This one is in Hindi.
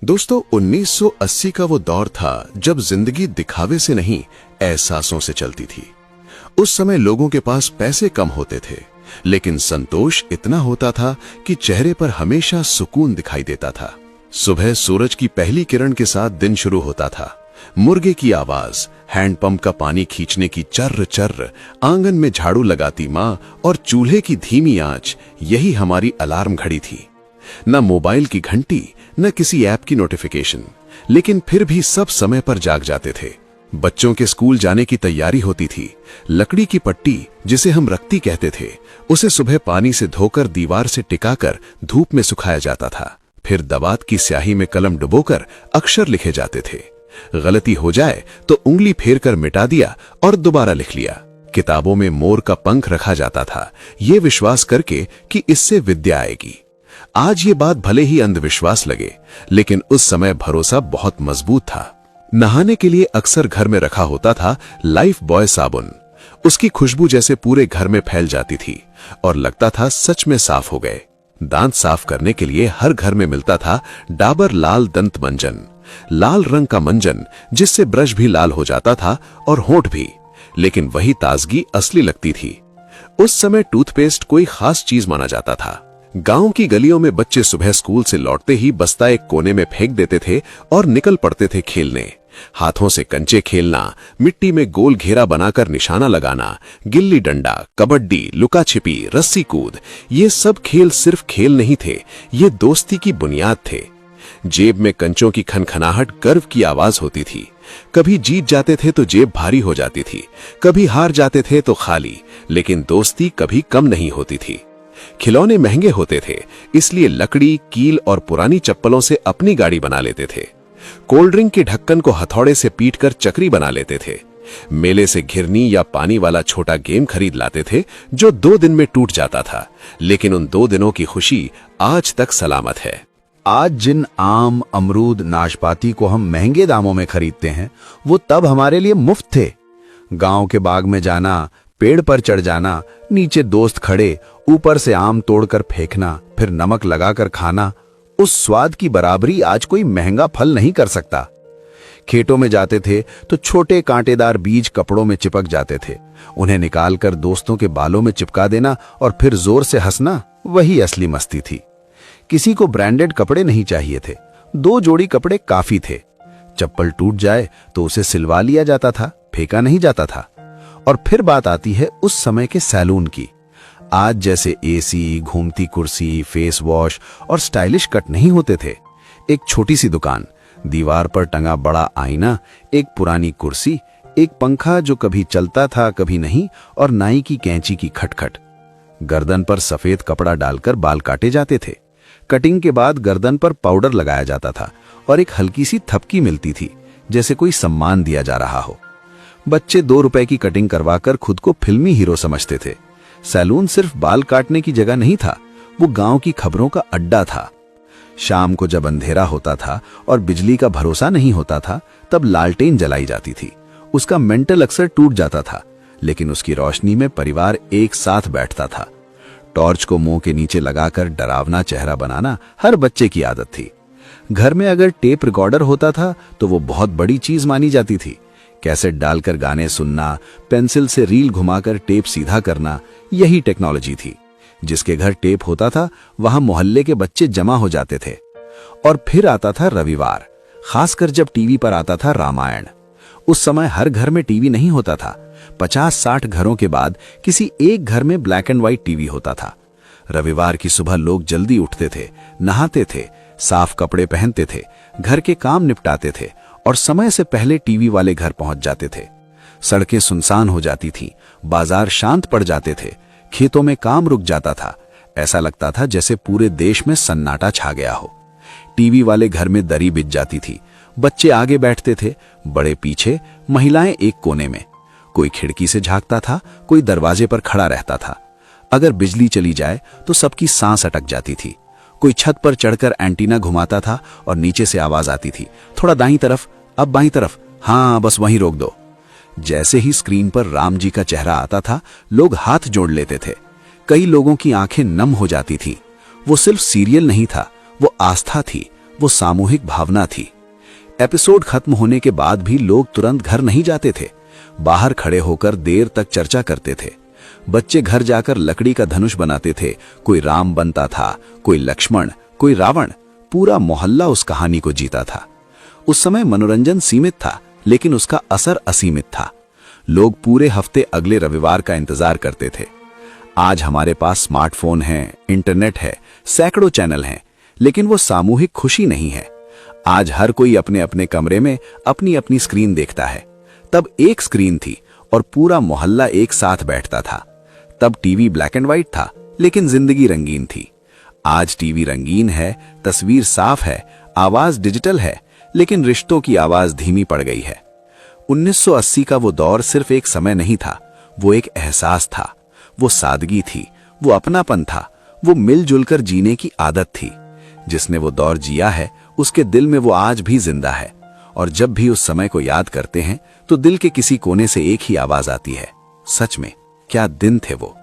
दोस्तों 1980 का वो दौर था जब जिंदगी दिखावे से नहीं एहसासों से चलती थी। उस समय लोगों के पास पैसे कम होते थे, लेकिन संतोष इतना होता था कि चेहरे पर हमेशा सुकून दिखाई देता था। सुबह सूरज की पहली किरण के साथ दिन शुरू होता था। मुर्गे की आवाज, हैंडपंप का पानी खींचने की चर्र चर्र, आंगन में झाड़ू लगाती माँ और चूल्हे की धीमी आंच, यही हमारी अलार्म घड़ी थी। न मोबाइल की घंटी, न किसी ऐप की नोटिफिकेशन, लेकिन फिर भी सब समय पर जाग जाते थे। बच्चों के स्कूल जाने की तैयारी होती थी। लकड़ी की पट्टी, जिसे हम रक्ती कहते थे, उसे सुबह पानी से धोकर दीवार से टिकाकर धूप में सुखाया जाता था। फिर दवात की स्याही में कलम डुबोकर अक्षर लिखे जाते थे। गलती हो जाए तो उंगली फेर कर मिटा दिया और दोबारा लिख लिया। किताबों में मोर का पंख रखा जाता था, ये विश्वास करके कि इससे विद्या आएगी। आज ये बात भले ही अंधविश्वास लगे, लेकिन उस समय भरोसा बहुत मजबूत था। नहाने के लिए अक्सर घर में रखा होता था लाइफ बॉय साबुन। उसकी खुशबू जैसे पूरे घर में फैल जाती थी और लगता था सच में साफ हो गए। दांत साफ करने के लिए हर घर में मिलता था डाबर लाल दंत मंजन, लाल रंग का मंजन जिससे ब्रश भी लाल हो जाता था और होंठ भी, लेकिन वही ताजगी असली लगती थी। उस समय टूथपेस्ट कोई खास चीज माना जाता था। गांव की गलियों में बच्चे सुबह स्कूल से लौटते ही बस्ता एक कोने में फेंक देते थे और निकल पड़ते थे खेलने। हाथों से कंचे खेलना, मिट्टी में गोल घेरा बनाकर निशाना लगाना, गिल्ली डंडा, कबड्डी, लुका छिपी, रस्सी कूद, ये सब खेल सिर्फ खेल नहीं थे, ये दोस्ती की बुनियाद थे। जेब में कंचों की खनखनाहट गर्व की आवाज होती थी। कभी जीत जाते थे तो जेब भारी हो जाती थी, कभी हार जाते थे तो खाली, लेकिन दोस्ती कभी कम नहीं होती थी। खिलौने महंगे होते थे, इसलिए लकड़ी, कील और पुरानी चप्पलों से अपनी गाड़ी बना लेते थे। कोल्ड ड्रिंक के ढक्कन को हथौड़े से पीटकर चक्री बना लेते थे। मेले से घिरनी या पानी वाला छोटा गेम खरीद लाते थे जो 2 दिन में टूट जाता था, लेकिन उन 2 दिनों की खुशी आज तक सलामत है। आज जिन आम, अमरूद, नाशपाती को हम महंगे दामों में खरीदते हैं, वो तब हमारे लिए मुफ्त थे। गांव के बाग में जाना, पेड़ पर चढ़ जाना, नीचे दोस्त खड़े, ऊपर से आम तोड़कर फेंकना, फिर नमक लगाकर खाना, उस स्वाद की बराबरी आज कोई महंगा फल नहीं कर सकता। खेतों में जाते थे तो छोटे कांटेदार बीज कपड़ों में चिपक जाते थे। उन्हें निकालकर दोस्तों के बालों में चिपका देना और फिर जोर से हंसना, वही असली मस्ती थी। किसी को ब्रांडेड कपड़े नहीं चाहिए थे, 2 जोड़ी कपड़े काफी थे। चप्पल टूट जाए तो उसे सिलवा लिया जाता था, फेंका नहीं जाता था। और फिर बात आती है उस समय के सैलून की। आज जैसे एसी, घूमती कुर्सी, फेस वॉश और स्टाइलिश कट नहीं होते थे। एक छोटी सी दुकान, दीवार पर टंगा बड़ा आईना, एक पुरानी कुर्सी, एक पंखा जो कभी चलता था कभी नहीं, और नाई की कैंची की खटखट। गर्दन पर सफेद कपड़ा डालकर बाल काटे जाते थे। कटिंग के बाद गर्दन पर पाउडर लगाया जाता था और एक हल्की सी थपकी मिलती थी, जैसे कोई सम्मान दिया जा रहा हो। बच्चे 2 रुपए की कटिंग करवाकर खुद को फिल्मी हीरो समझते थे। सैलून सिर्फ बाल काटने की जगह नहीं था, वो गांव की खबरों का अड्डा था। शाम को जब अंधेरा होता था और बिजली का भरोसा नहीं होता था, तब लालटेन जलाई जाती थी। उसका मेंटल अक्सर टूट जाता था, लेकिन उसकी रोशनी में परिवार एक साथ बैठता था। टॉर्च को मुंह के नीचे लगाकर डरावना चेहरा बनाना हर बच्चे की आदत थी। घर में अगर टेप रिकॉर्डर होता था तो वो बहुत बड़ी चीज मानी जाती थी। कैसेट डालकर गाने सुनना, पेंसिल से रील घुमाकर टेप सीधा करना, यही टेक्नोलॉजी थी। जिसके घर टेप होता था वहां मोहल्ले के बच्चे जमा हो जाते थे। और फिर आता था रविवार, खासकर जब टीवी पर आता था रामायण। उस समय हर घर में टीवी नहीं होता था। 50-60 घरों के बाद किसी एक घर में ब्लैक एंड व्हाइट टीवी होता था। रविवार की सुबह लोग जल्दी उठते थे, नहाते थे, साफ कपड़े पहनते थे, घर के काम निपटाते थे और समय से पहले टीवी वाले घर पहुंच जाते थे। सड़कें सुनसान हो जाती थीं, बाजार शांत पड़ जाते थे, खेतों में काम रुक जाता था। ऐसा लगता था जैसे पूरे देश में सन्नाटा छा गया हो। टीवी वाले घर में दरी बिछ जाती थी, बच्चे आगे बैठते थे, बड़े पीछे, महिलाएं एक कोने में। कोई खिड़की से झांकता था, कोई दरवाजे पर खड़ा रहता था। अगर बिजली चली जाए तो सबकी सांस अटक जाती थी। कोई छत पर चढ़कर एंटीना घुमाता था और नीचे से आवाज आती थी, थोड़ा दाईं तरफ, अब बाईं तरफ, हाँ बस वहीं रोक दो। जैसे ही स्क्रीन पर राम जी का चेहरा आता था, लोग हाथ जोड़ लेते थे। कई लोगों की आंखें नम हो जाती थी। वो सिर्फ सीरियल नहीं था, वो आस्था थी, वो सामूहिक भावना थी। एपिसोड खत्म होने के बाद भी लोग तुरंत घर नहीं जाते थे, बाहर खड़े होकर देर तक चर्चा करते थे। बच्चे घर जाकर लकड़ी का धनुष बनाते थे, कोई राम बनता था, कोई लक्ष्मण, कोई रावण। पूरा मोहल्ला उस कहानी को जीता था। उस समय मनोरंजन सीमित था, लेकिन उसका असर असीमित था। लोग पूरे हफ्ते अगले रविवार का इंतजार करते थे। आज हमारे पास स्मार्टफोन है, इंटरनेट है, सैकड़ों चैनल हैं, लेकिन वो सामूहिक खुशी नहीं है। आज हर कोई अपने अपने कमरे में अपनी अपनी स्क्रीन देखता है। तब एक स्क्रीन थी और पूरा मोहल्ला एक साथ बैठता था। तब टीवी ब्लैक एंड व्हाइट था, लेकिन जिंदगी रंगीन थी। आज टीवी रंगीन है, तस्वीर साफ है, आवाज डिजिटल है, लेकिन रिश्तों की आवाज धीमी पड़ गई है। 1980 का वो दौर सिर्फ एक समय नहीं था, वो एक एहसास था, वो सादगी थी, वो अपनापन था, वो मिलजुल कर जीने की आदत थी। जिसने वो दौर जिया है, उसके दिल में वो आज भी जिंदा है। और जब भी उस समय को याद करते हैं, तो दिल के किसी कोने से एक ही आवाज आती है, सच में क्या दिन थे वो।